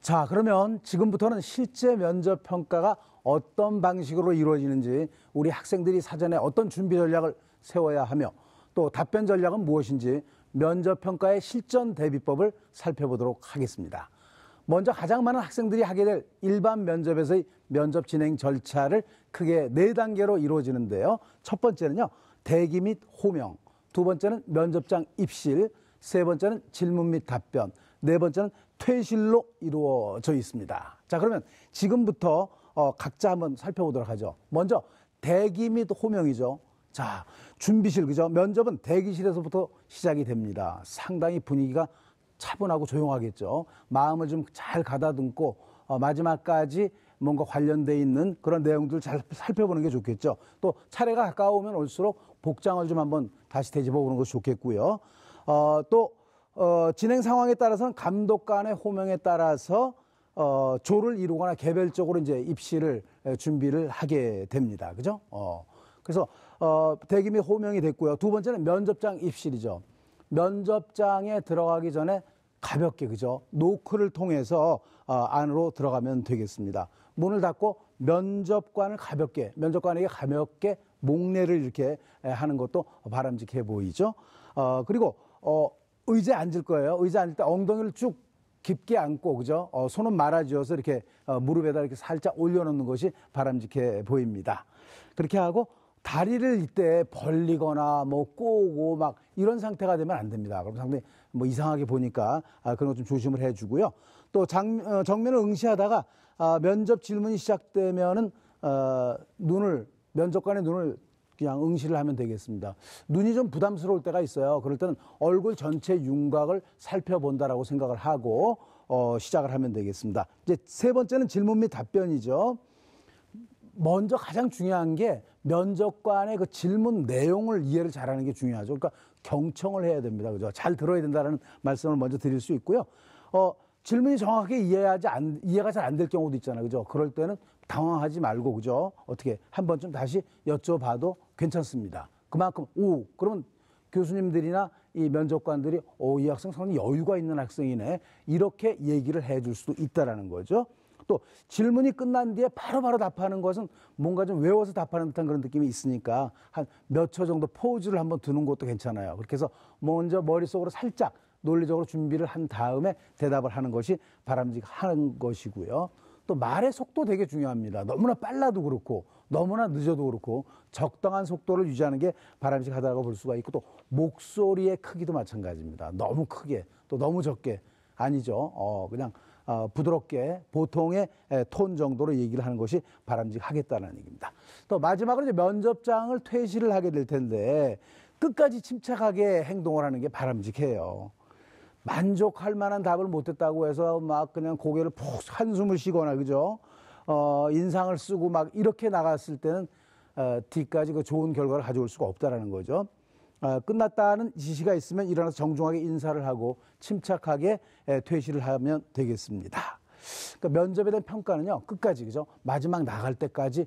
자, 그러면 지금부터는 실제 면접 평가가 어떤 방식으로 이루어지는지, 우리 학생들이 사전에 어떤 준비 전략을 세워야 하며 또 답변 전략은 무엇인지 면접 평가의 실전 대비법을 살펴보도록 하겠습니다. 먼저 가장 많은 학생들이 하게 될 일반 면접에서의 면접 진행 절차를 크게 4단계로 이루어지는데요. 첫 번째는요, 대기 및 호명, 두 번째는 면접장 입실, 세 번째는 질문 및 답변, 네 번째는 퇴실로 이루어져 있습니다. 자, 그러면 지금부터 각자 한번 살펴보도록 하죠. 먼저 대기 및 호명이죠. 자, 준비실, 그죠? 면접은 대기실에서부터 시작이 됩니다. 상당히 분위기가 차분하고 조용하겠죠. 마음을 좀 잘 가다듬고 마지막까지 뭔가 관련돼 있는 그런 내용들을 잘 살펴보는 게 좋겠죠. 또 차례가 가까우면 올수록 복장을 좀 한번 다시 되짚어 보는 것이 좋겠고요. 또 진행 상황에 따라서는 감독 간의 호명에 따라서 조를 이루거나 개별적으로 이제 입시를 준비를 하게 됩니다. 그죠? 그래서 대기 및 호명이 됐고요. 두 번째는 면접장 입실이죠. 면접장에 들어가기 전에 가볍게, 그죠? 노크를 통해서 안으로 들어가면 되겠습니다. 문을 닫고 면접관에게 가볍게 목례를 이렇게 하는 것도 바람직해 보이죠. 그리고 의자에 앉을 거예요. 의자에 앉을 때 엉덩이를 쭉 깊게 안고, 그죠? 손은 말아쥐어서 이렇게 무릎에다 이렇게 살짝 올려놓는 것이 바람직해 보입니다. 그렇게 하고 다리를 이때 벌리거나 뭐 꼬고 막 이런 상태가 되면 안 됩니다. 그럼 상당히 뭐 이상하게 보니까 그런 거 좀 조심을 해주고요. 또 정면을 응시하다가 면접 질문이 시작되면은 면접관의 눈을 그냥 응시를 하면 되겠습니다. 눈이 좀 부담스러울 때가 있어요. 그럴 때는 얼굴 전체 윤곽을 살펴본다라고 생각을 하고 시작을 하면 되겠습니다. 이제 세 번째는 질문 및 답변이죠. 먼저 가장 중요한 게 면접관의 그 질문 내용을 이해를 잘하는 게 중요하죠. 그러니까 경청을 해야 됩니다. 그죠? 잘 들어야 된다는 말씀을 먼저 드릴 수 있고요. 질문이 정확하게 이해가 잘 안 될 경우도 있잖아요. 그죠? 그럴 때는 당황하지 말고, 그죠? 어떻게 한 번쯤 다시 여쭤봐도 괜찮습니다. 그만큼, 그러면 교수님들이나 이 면접관들이, 이 학생 상당히 여유가 있는 학생이네. 이렇게 얘기를 해줄 수도 있다라는 거죠. 또 질문이 끝난 뒤에 바로바로 답하는 것은 뭔가 좀 외워서 답하는 듯한 그런 느낌이 있으니까 한 몇 초 정도 포즈를 한번 두는 것도 괜찮아요. 그렇게 해서 먼저 머릿속으로 살짝 논리적으로 준비를 한 다음에 대답을 하는 것이 바람직한 것이고요. 또 말의 속도 되게 중요합니다. 너무나 빨라도 그렇고 너무나 늦어도 그렇고 적당한 속도를 유지하는 게 바람직하다고 볼 수가 있고, 또 목소리의 크기도 마찬가지입니다. 너무 크게 또 너무 적게 아니죠. 그냥 부드럽게 보통의 톤 정도로 얘기를 하는 것이 바람직하겠다는 얘기입니다. 또 마지막으로 이제 면접장을 퇴실을 하게 될 텐데 끝까지 침착하게 행동을 하는 게 바람직해요. 만족할 만한 답을 못했다고 해서 막 그냥 고개를 푹 한숨을 쉬거나, 그죠? 인상을 쓰고 막 이렇게 나갔을 때는 뒤까지 그 좋은 결과를 가져올 수가 없다라는 거죠. 끝났다는 지시가 있으면 일어나서 정중하게 인사를 하고 침착하게 퇴실을 하면 되겠습니다. 그러니까 면접에 대한 평가는요, 끝까지, 그죠? 마지막 나갈 때까지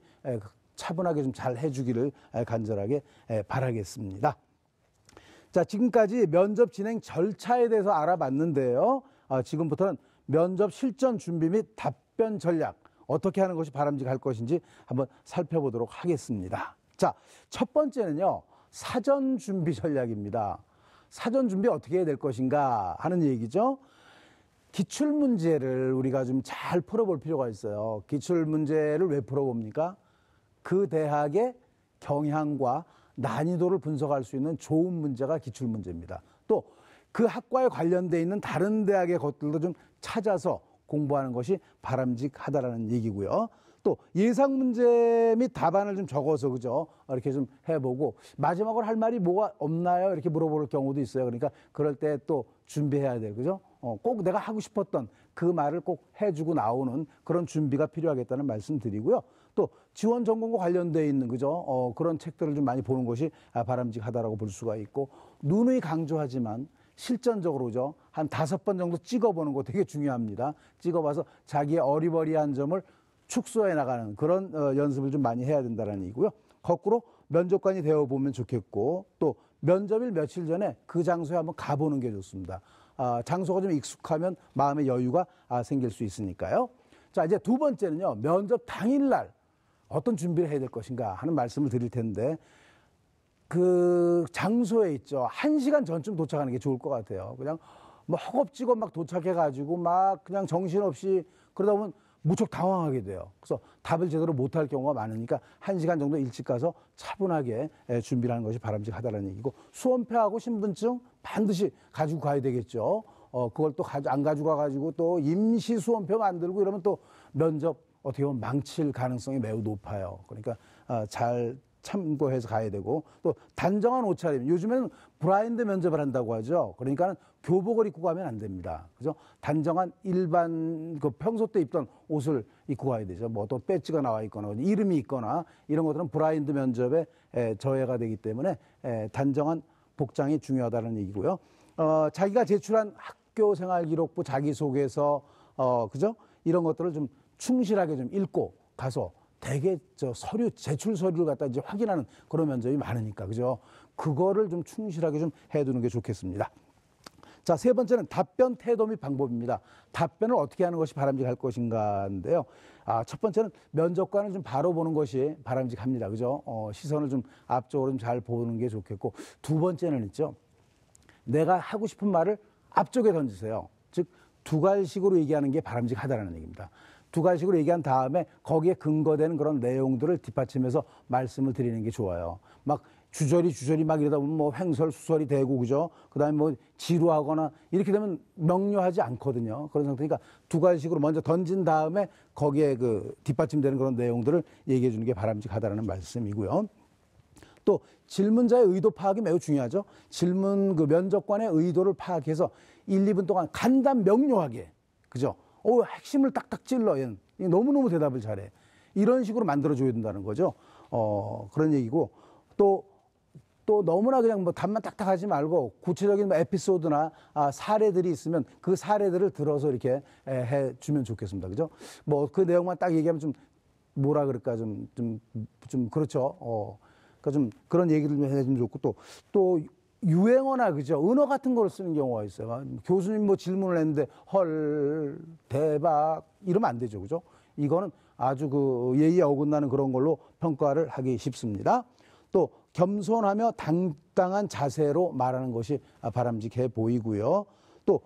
차분하게 좀 잘 해주기를 간절하게 바라겠습니다. 자, 지금까지 면접 진행 절차에 대해서 알아봤는데요. 지금부터는 면접 실전 준비 및 답변 전략, 어떻게 하는 것이 바람직할 것인지 한번 살펴보도록 하겠습니다. 자, 첫 번째는요, 사전 준비 전략입니다. 사전 준비 어떻게 해야 될 것인가 하는 얘기죠. 기출문제를 우리가 좀 잘 풀어볼 필요가 있어요. 기출문제를 왜 풀어봅니까? 그 대학의 경향과 난이도를 분석할 수 있는 좋은 문제가 기출문제입니다. 또 그 학과에 관련돼 있는 다른 대학의 것들도 좀 찾아서 공부하는 것이 바람직하다라는 얘기고요. 또 예상 문제 및 답안을 좀 적어서, 그죠? 이렇게 좀 해보고 마지막으로 할 말이 뭐가 없나요? 이렇게 물어볼 경우도 있어요. 그러니까 그럴 때 또 준비해야 돼요. 그죠? 꼭 내가 하고 싶었던 그 말을 꼭 해주고 나오는 그런 준비가 필요하겠다는 말씀 드리고요. 또 지원 전공과 관련돼 있는, 그죠? 그런 책들을 좀 많이 보는 것이 바람직하다라고 볼 수가 있고, 누누이 강조하지만 실전적으로, 그죠? 한 5번 정도 찍어보는 거 되게 중요합니다. 찍어봐서 자기의 어리버리한 점을 축소해 나가는 그런 연습을 좀 많이 해야 된다는 얘기고요. 거꾸로 면접관이 되어보면 좋겠고, 또 면접일 며칠 전에 그 장소에 한번 가보는 게 좋습니다. 장소가 좀 익숙하면 마음의 여유가 생길 수 있으니까요. 자, 이제 두 번째는요. 면접 당일날 어떤 준비를 해야 될 것인가 하는 말씀을 드릴 텐데 그 장소에 있죠. 1시간 전쯤 도착하는 게 좋을 것 같아요. 그냥 뭐 허겁지겁 막 도착해가지고 막 그냥 정신없이 그러다 보면 무척 당황하게 돼요. 그래서 답을 제대로 못할 경우가 많으니까 1시간 정도 일찍 가서 차분하게 준비를 하는 것이 바람직하다는 얘기고, 수험표하고 신분증 반드시 가지고 가야 되겠죠. 그걸 또 안 가지고 가가지고 또 임시 수험표 만들고 이러면 또 면접 어떻게 보면 망칠 가능성이 매우 높아요. 그러니까 잘 참고해서 가야 되고, 또 단정한 옷차림. 요즘에는 브라인드 면접을 한다고 하죠. 그러니까 교복을 입고 가면 안 됩니다. 그죠? 단정한 일반 그 평소 때 입던 옷을 입고 가야 되죠. 뭐 또 배지가 나와 있거나 이름이 있거나 이런 것들은 브라인드 면접에 저해가 되기 때문에 단정한 복장이 중요하다는 얘기고요. 자기가 제출한 학교 생활 기록부, 자기소개서, 그죠? 이런 것들을 좀 충실하게 좀 읽고 가서 대개 서류, 제출 서류를 갖다 이제 확인하는 그런 면접이 많으니까, 그죠? 그거를 좀 충실하게 좀 해두는 게 좋겠습니다. 자, 세 번째는 답변 태도 및 방법입니다. 답변을 어떻게 하는 것이 바람직할 것인가인데요. 첫 번째는 면접관을 좀 바로 보는 것이 바람직합니다. 그죠? 시선을 좀 앞쪽으로 좀 잘 보는 게 좋겠고, 두 번째는 있죠. 내가 하고 싶은 말을 앞쪽에 던지세요. 즉, 두갈식으로 얘기하는 게 바람직하다는 얘기입니다. 두갈식으로 얘기한 다음에 거기에 근거되는 그런 내용들을 뒷받침해서 말씀을 드리는 게 좋아요. 막 주저리 막 이러다 보면 뭐 횡설수설이 되고, 그죠? 그 다음에 뭐 지루하거나 이렇게 되면 명료하지 않거든요. 그런 상태니까 두갈식으로 먼저 던진 다음에 거기에 그 뒷받침되는 그런 내용들을 얘기해 주는 게 바람직하다는 말씀이고요. 또 질문자의 의도 파악이 매우 중요하죠. 질문 그 면접관의 의도를 파악해서 1, 2분 동안 간단 명료하게, 그죠? 핵심을 딱딱 찔러. 얘는 너무너무 대답을 잘해. 이런 식으로 만들어줘야 된다는 거죠. 그런 얘기고, 또 너무나 그냥 뭐 답만 딱딱 하지 말고 구체적인 뭐 에피소드나 사례들이 있으면 그 사례들을 들어서 이렇게 해주면 좋겠습니다. 그죠? 뭐 그 내용만 딱 얘기하면 좀 뭐라 그럴까 좀 그렇죠. 그러니까 좀 그런 얘기를 좀 해주면 좋고, 또 유행어나, 그죠? 은어 같은 걸 쓰는 경우가 있어요. 교수님 뭐 질문을 했는데 헐, 대박 이러면 안 되죠. 그죠? 이거는 아주 그 예의에 어긋나는 그런 걸로 평가를 하기 쉽습니다. 또 겸손하며 당당한 자세로 말하는 것이 바람직해 보이고요. 또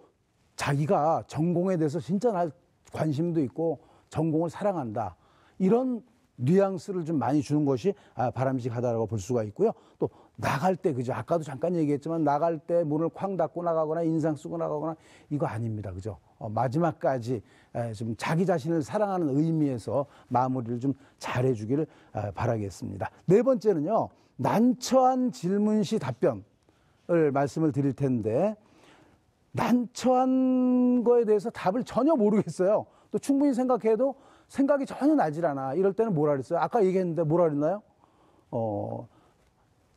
자기가 전공에 대해서 진짜 나 관심도 있고 전공을 사랑한다. 이런 뉘앙스를 좀 많이 주는 것이 바람직하다고 볼 수가 있고요. 또 나갈 때, 그죠? 아까도 잠깐 얘기했지만 나갈 때 문을 쾅 닫고 나가거나 인상 쓰고 나가거나 이거 아닙니다. 그죠? 마지막까지 좀 자기 자신을 사랑하는 의미에서 마무리를 좀 잘해주기를 바라겠습니다. 네 번째는요. 난처한 질문 시 답변을 말씀을 드릴 텐데, 난처한 거에 대해서 답을 전혀 모르겠어요. 또 충분히 생각해도 생각이 전혀 나질 않아. 이럴 때는 뭐라 그랬어요? 아까 얘기했는데 뭐라 그랬나요?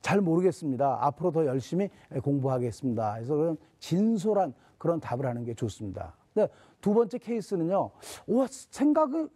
잘 모르겠습니다. 앞으로 더 열심히 공부하겠습니다. 그래서 그런 진솔한 그런 답을 하는 게 좋습니다. 근데 두 번째 케이스는요. 생각을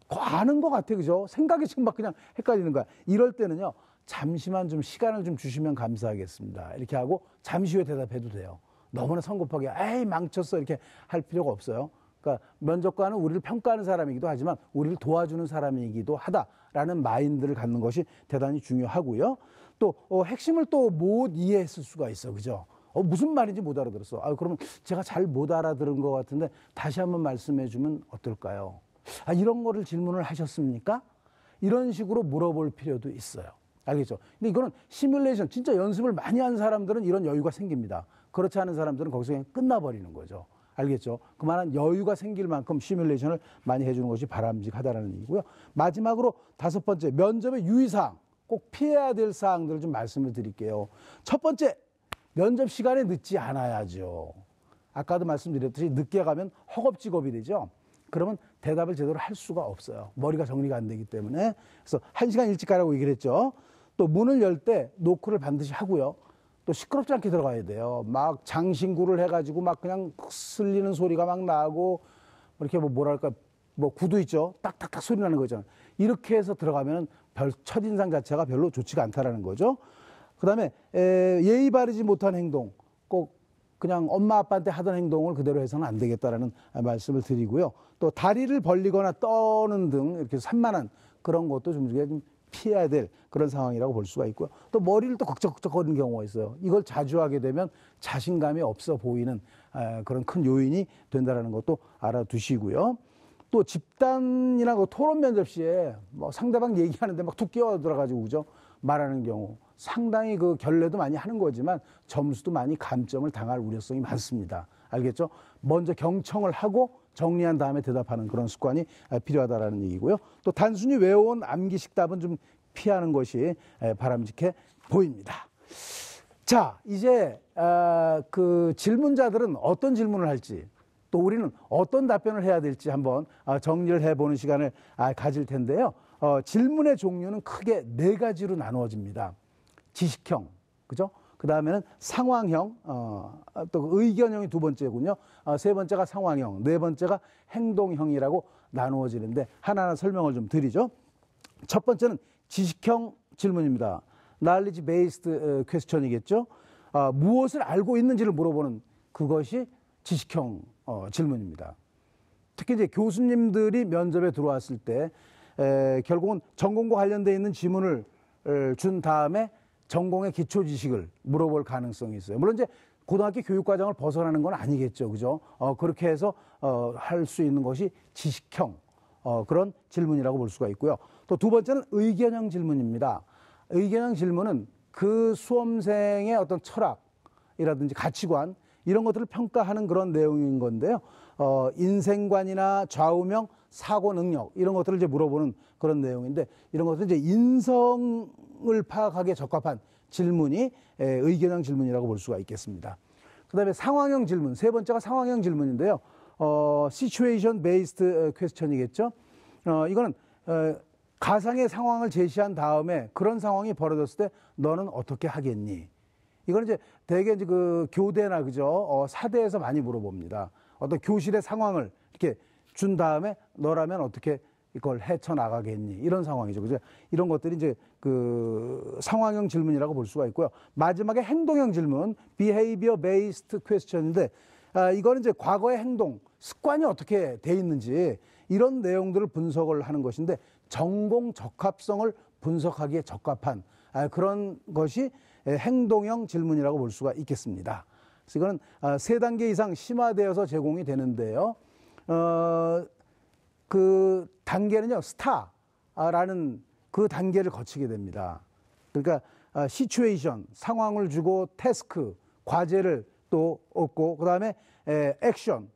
아는 것 같아. 그죠? 생각이 지금 막 그냥 헷갈리는 거야. 이럴 때는요. 잠시만 좀 시간을 좀 주시면 감사하겠습니다. 이렇게 하고 잠시 후에 대답해도 돼요. 너무나 성급하게 에이 망쳤어 이렇게 할 필요가 없어요. 그러니까 면접관은 우리를 평가하는 사람이기도 하지만 우리를 도와주는 사람이기도 하다라는 마인드를 갖는 것이 대단히 중요하고요. 또 핵심을 또 못 이해했을 수가 있어. 그죠? 무슨 말인지 못 알아들었어. 그러면 제가 잘 못 알아들은 것 같은데 다시 한번 말씀해 주면 어떨까요? 이런 거를 질문을 하셨습니까? 이런 식으로 물어볼 필요도 있어요. 알겠죠? 근데 이거는 시뮬레이션, 진짜 연습을 많이 한 사람들은 이런 여유가 생깁니다. 그렇지 않은 사람들은 거기서 그냥 끝나버리는 거죠. 알겠죠? 그만한 여유가 생길 만큼 시뮬레이션을 많이 해주는 것이 바람직하다는 얘기고요. 마지막으로 다섯 번째, 면접의 유의사항, 꼭 피해야 될 사항들을 좀 말씀을 드릴게요. 첫 번째, 면접 시간에 늦지 않아야죠. 아까도 말씀드렸듯이 늦게 가면 허겁지겁이 되죠. 그러면 대답을 제대로 할 수가 없어요. 머리가 정리가 안 되기 때문에. 그래서 1시간 일찍 가라고 얘기를 했죠. 또 문을 열 때 노크를 반드시 하고요. 또 시끄럽지 않게 들어가야 돼요. 막 장신구를 해가지고 막 그냥 쓸리는 소리가 막 나고 이렇게 뭐랄까 구두 있죠. 딱딱딱 소리 나는 거잖아요. 이렇게 해서 들어가면 첫인상 자체가 별로 좋지가 않다라는 거죠. 그 다음에 예의 바르지 못한 행동, 꼭 그냥 엄마 아빠한테 하던 행동을 그대로 해서는 안 되겠다라는 말씀을 드리고요. 또 다리를 벌리거나 떠는 등 이렇게 산만한 그런 것도 좀 피해야 될 그런 상황이라고 볼 수가 있고요. 또 머리를 또 걱적걱적거리는 경우가 있어요. 이걸 자주 하게 되면 자신감이 없어 보이는 그런 큰 요인이 된다는 것도 알아두시고요. 또 집단이나 그 토론 면접 시에 뭐 상대방 얘기하는데 막 툭 끼어들어가지고 그죠? 말하는 경우 상당히 그 결례도 많이 하는 거지만 점수도 많이 감점을 당할 우려성이 많습니다. 알겠죠? 먼저 경청을 하고 정리한 다음에 대답하는 그런 습관이 필요하다라는 얘기고요. 또 단순히 외워온 암기식 답은 좀 피하는 것이 바람직해 보입니다. 자, 이제 그 질문자들은 어떤 질문을 할지 또 우리는 어떤 답변을 해야 될지 한번 정리를 해보는 시간을 가질 텐데요. 질문의 종류는 크게 4가지로 나누어집니다. 지식형, 그죠? 그 다음에는 상황형, 또 의견형이 2번째군요. 3번째가 상황형, 4번째가 행동형이라고 나누어지는데 하나하나 설명을 좀 드리죠. 첫 번째는 지식형 질문입니다. knowledge based question이겠죠. 무엇을 알고 있는지를 물어보는 그것이 지식형 질문입니다. 특히 이제 교수님들이 면접에 들어왔을 때 결국은 전공과 관련되어 있는 지문을 준 다음에 전공의 기초 지식을 물어볼 가능성이 있어요. 물론 이제 고등학교 교육과정을 벗어나는 건 아니겠죠, 그죠? 그렇게 해서 할 수 있는 것이 지식형 그런 질문이라고 볼 수가 있고요. 또 2번째는 의견형 질문입니다. 의견형 질문은 그 수험생의 어떤 철학이라든지 가치관 이런 것들을 평가하는 그런 내용인 건데요. 인생관이나 좌우명, 사고 능력 이런 것들을 이제 물어보는 그런 내용인데 이런 것은 이제 인성을 파악하기에 적합한 질문이 의견형 질문이라고 볼 수가 있겠습니다. 그다음에 상황형 질문, 3번째가 상황형 질문인데요. situation based question이겠죠. 이거는 가상의 상황을 제시한 다음에 그런 상황이 벌어졌을 때 너는 어떻게 하겠니? 이거는 이제 대개 이제 그 교대나 그죠? 사대에서 많이 물어봅니다. 어떤 교실의 상황을 이렇게 준 다음에 너라면 어떻게 이걸 헤쳐나가겠니? 이런 상황이죠. 그죠? 이런 것들이 이제 그 상황형 질문이라고 볼 수가 있고요. 마지막에 행동형 질문, behavior based question인데, 이거는 이제 과거의 행동, 습관이 어떻게 돼 있는지 이런 내용들을 분석을 하는 것인데 전공 적합성을 분석하기에 적합한 그런 것이 행동형 질문이라고 볼 수가 있겠습니다. 그래서 이거는 3단계 이상 심화되어서 제공이 되는데요. 그 단계는요, 스타라는 그 단계를 거치게 됩니다. 그러니까 시츄에이션, 상황을 주고 태스크, 과제를 또 얻고 그다음에 액션,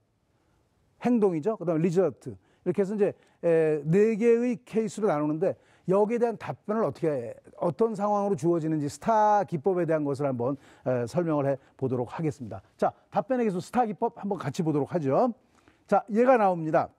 행동이죠. 그다음에 리저트. 이렇게 해서 이제 4개의 케이스로 나누는데 여기에 대한 답변을 어떤 상황으로 주어지는지 스타 기법에 대한 것을 한번 설명을 해 보도록 하겠습니다. 자, 답변의 기술 스타 기법 한번 같이 보도록 하죠. 자, 얘가 나옵니다.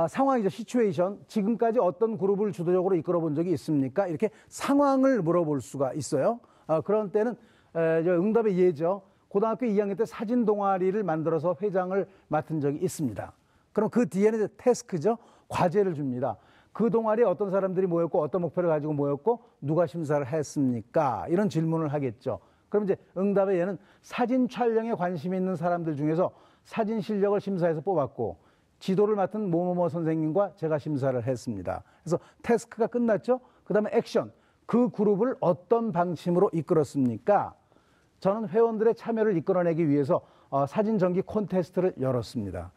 상황이죠. 시츄에이션. 지금까지 어떤 그룹을 주도적으로 이끌어 본 적이 있습니까? 이렇게 상황을 물어볼 수가 있어요. 그런 때는 응답의 예죠. 고등학교 2학년 때 사진 동아리를 만들어서 회장을 맡은 적이 있습니다. 그럼 그 뒤에는 이제 태스크죠. 과제를 줍니다. 그 동아리에 어떤 사람들이 모였고 어떤 목표를 가지고 모였고 누가 심사를 했습니까? 이런 질문을 하겠죠. 그럼 이제 응답의 예는 사진 촬영에 관심 있는 사람들 중에서 사진 실력을 심사해서 뽑았고 지도를 맡은 뭐뭐뭐 선생님과 제가 심사를 했습니다. 그래서 태스크가 끝났죠. 그 다음에 액션. 그 그룹을 어떤 방침으로 이끌었습니까? 저는 회원들의 참여를 이끌어내기 위해서 사진 전기 콘테스트를 열었습니다.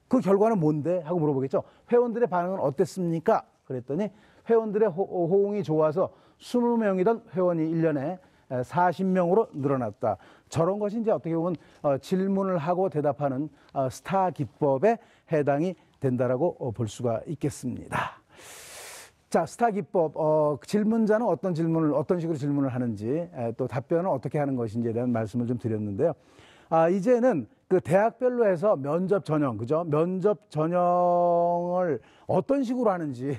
그 결과는 뭔데? 하고 물어보겠죠. 회원들의 반응은 어땠습니까? 그랬더니 회원들의 호응이 좋아서 20명이던 회원이 1년에 40명으로 늘어났다. 저런 것이 이제 어떻게 보면 질문을 하고 대답하는 스타 기법에 해당이 된다라고 볼 수가 있겠습니다. 자, 스타 기법. 질문자는 어떤 식으로 질문을 하는지, 또 답변은 어떻게 하는 것인지에 대한 말씀을 좀 드렸는데요. 이제는 그 대학별로 해서 면접 전형, 그죠? 면접 전형을 어떤 식으로 하는지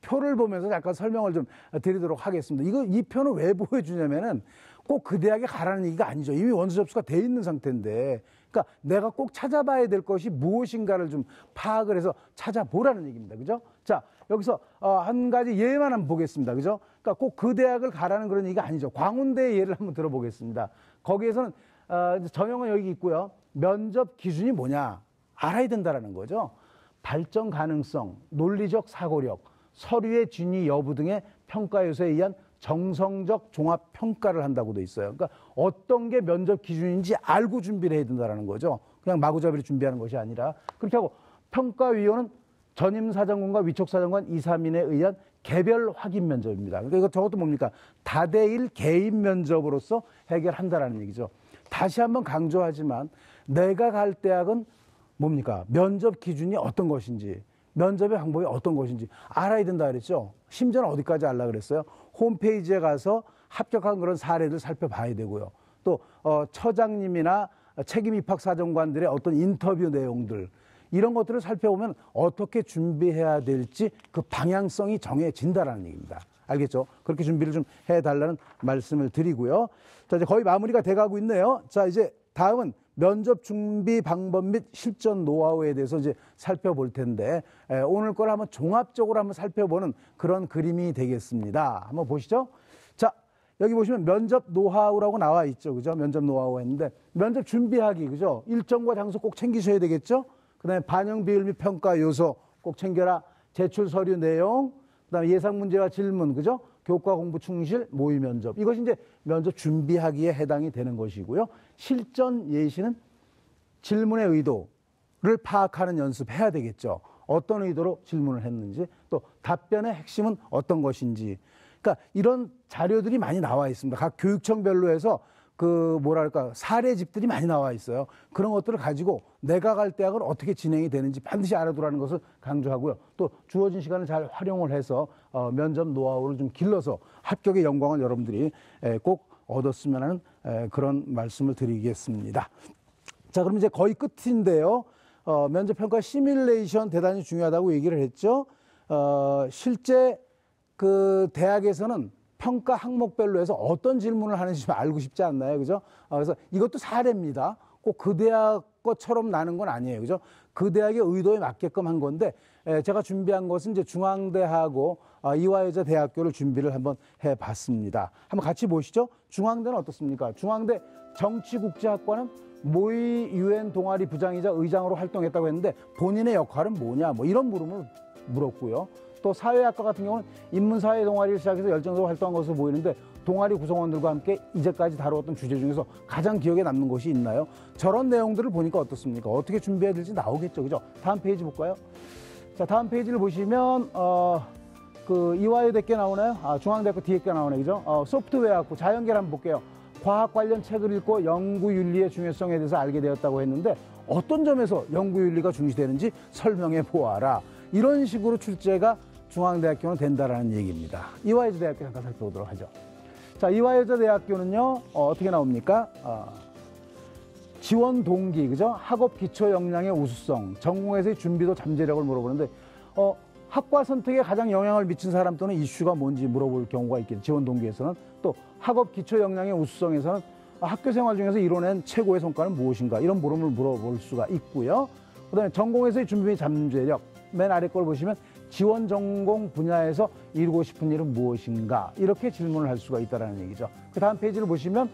표를 보면서 약간 설명을 좀 드리도록 하겠습니다. 이 표는 왜 보여주냐면은 꼭 그 대학에 가라는 얘기가 아니죠. 이미 원서 접수가 돼 있는 상태인데, 그러니까 내가 꼭 찾아봐야 될 것이 무엇인가를 좀 파악을 해서 찾아보라는 얘기입니다. 그죠? 자, 여기서 한 가지 예만 한번 보겠습니다. 그죠? 그러니까 꼭 그 대학을 가라는 그런 얘기가 아니죠. 광운대의 예를 한번 들어보겠습니다. 거기에서는 전형은 여기 있고요. 면접 기준이 뭐냐 알아야 된다는 거죠. 발전 가능성, 논리적 사고력, 서류의 진위 여부 등의 평가 요소에 의한 정성적 종합 평가를 한다고 돼 있어요. 그러니까 어떤 게 면접 기준인지 알고 준비를 해야 된다는 거죠. 그냥 마구잡이로 준비하는 것이 아니라 그렇게 하고 평가위원은 전임 사정관과 위촉 사정관 2, 3인에 의한 개별 확인 면접입니다. 그러니까 이거 저것도 뭡니까? 다대일 개인 면접으로서 해결한다라는 얘기죠. 다시 한번 강조하지만 내가 갈 대학은 뭡니까? 면접 기준이 어떤 것인지, 면접의 방법이 어떤 것인지 알아야 된다 그랬죠. 심지어는 어디까지 알라 그랬어요? 홈페이지에 가서 합격한 그런 사례들 살펴봐야 되고요. 또 처장님이나 책임 입학 사정관들의 어떤 인터뷰 내용들 이런 것들을 살펴보면 어떻게 준비해야 될지 그 방향성이 정해진다라는 얘기입니다. 알겠죠? 그렇게 준비를 좀 해달라는 말씀을 드리고요. 자, 이제 거의 마무리가 돼가고 있네요. 자, 이제 다음은 면접 준비 방법 및 실전 노하우에 대해서 이제 살펴볼 텐데 오늘 걸 한번 종합적으로 한번 살펴보는 그런 그림이 되겠습니다. 한번 보시죠. 자, 여기 보시면 면접 노하우라고 나와 있죠. 그죠? 면접 노하우 했는데 면접 준비하기, 그죠? 일정과 장소 꼭 챙기셔야 되겠죠? 그 다음에 반영 비율 및 평가 요소 꼭 챙겨라. 제출 서류 내용, 그 다음에 예상 문제와 질문, 그죠? 교과 공부 충실, 모의 면접. 이것이 이제 면접 준비하기에 해당이 되는 것이고요. 실전 예시는 질문의 의도를 파악하는 연습해야 되겠죠. 어떤 의도로 질문을 했는지, 또 답변의 핵심은 어떤 것인지. 그러니까 이런 자료들이 많이 나와 있습니다. 각 교육청별로 해서 사례집들이 많이 나와 있어요. 그런 것들을 가지고 내가 갈 대학은 어떻게 진행이 되는지 반드시 알아두라는 것을 강조하고요. 또 주어진 시간을 잘 활용을 해서 면접 노하우를 좀 길러서 합격의 영광을 여러분들이 꼭 얻었으면 하는 그런 말씀을 드리겠습니다. 자, 그럼 이제 거의 끝인데요. 면접평가 시뮬레이션 대단히 중요하다고 얘기를 했죠. 실제 그 대학에서는 평가 항목별로 해서 어떤 질문을 하는지 좀 알고 싶지 않나요? 그죠? 그래서 이것도 사례입니다. 꼭 그 대학 것처럼 나는 건 아니에요. 그죠? 그 대학의 의도에 맞게끔 한 건데, 제가 준비한 것은 이제 중앙대하고 이화여자대학교를 준비를 한번 해 봤습니다. 한번 같이 보시죠. 중앙대는 어떻습니까? 중앙대 정치국제학과는 모의 유엔 동아리 부장이자 의장으로 활동했다고 했는데 본인의 역할은 뭐냐? 뭐 이런 물음을 물었고요. 또 사회학과 같은 경우는 인문사회 동아리를 시작해서 열정적으로 활동한 것으로 보이는데 동아리 구성원들과 함께 이제까지 다루었던 주제 중에서 가장 기억에 남는 것이 있나요? 저런 내용들을 보니까 어떻습니까? 어떻게 준비해야 될지 나오겠죠. 그죠? 다음 페이지 볼까요? 자, 다음 페이지를 보시면 그 이화여대께 나오나요? 중앙대학교 뒤에께 나오네. 그죠? 소프트웨어학부 자연계를 한번 볼게요. 과학 관련 책을 읽고 연구윤리의 중요성에 대해서 알게 되었다고 했는데 어떤 점에서 연구윤리가 중시되는지 설명해 보아라. 이런 식으로 출제가 중앙대학교는 된다라는 얘기입니다. 이화여자대학교 잠깐 살펴보도록 하죠. 자, 이화여자대학교는요, 어떻게 나옵니까? 지원 동기, 그죠? 학업 기초 역량의 우수성, 전공에서의 준비도 잠재력을 물어보는데, 학과 선택에 가장 영향을 미친 사람 또는 이슈가 뭔지 물어볼 경우가 있겠죠. 지원 동기에서는. 또 학업 기초 역량의 우수성에서는 학교 생활 중에서 이뤄낸 최고의 성과는 무엇인가? 이런 물음을 물어볼 수가 있고요. 그 다음에 전공에서의 준비 및 잠재력. 맨 아래 걸 보시면 지원 전공 분야에서 이루고 싶은 일은 무엇인가? 이렇게 질문을 할 수가 있다는 얘기죠. 그 다음 페이지를 보시면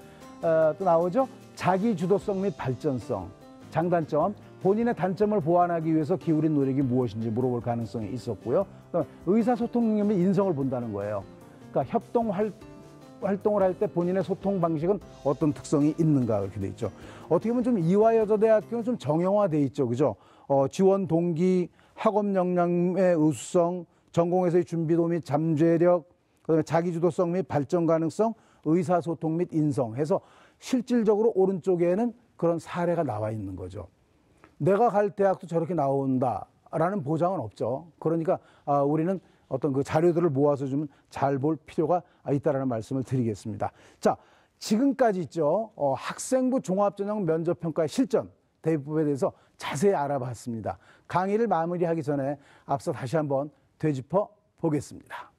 또 나오죠. 자기 주도성 및 발전성. 장단점. 본인의 단점을 보완하기 위해서 기울인 노력이 무엇인지 물어볼 가능성이 있었고요. 의사소통 능력 및 인성을 본다는 거예요. 그러니까 활동을 할 때 본인의 소통 방식은 어떤 특성이 있는가 이렇게 돼 있죠. 어떻게 보면 좀 이화여자대학교는 좀 정형화돼 있죠. 그죠? 지원 동기, 학업 역량의 우수성, 전공에서의 준비도 및 잠재력, 그다음에 자기주도성 및 발전 가능성, 의사소통 및 인성 해서 실질적으로 오른쪽에는 그런 사례가 나와 있는 거죠. 내가 갈 대학도 저렇게 나온다라는 보장은 없죠. 그러니까 우리는 어떤 그 자료들을 모아서 좀 잘 볼 필요가 있다라는 말씀을 드리겠습니다. 자, 지금까지 있죠. 학생부 종합전형 면접평가의 실전 대입법에 대해서 자세히 알아봤습니다. 강의를 마무리하기 전에 앞서 다시 한번 되짚어 보겠습니다.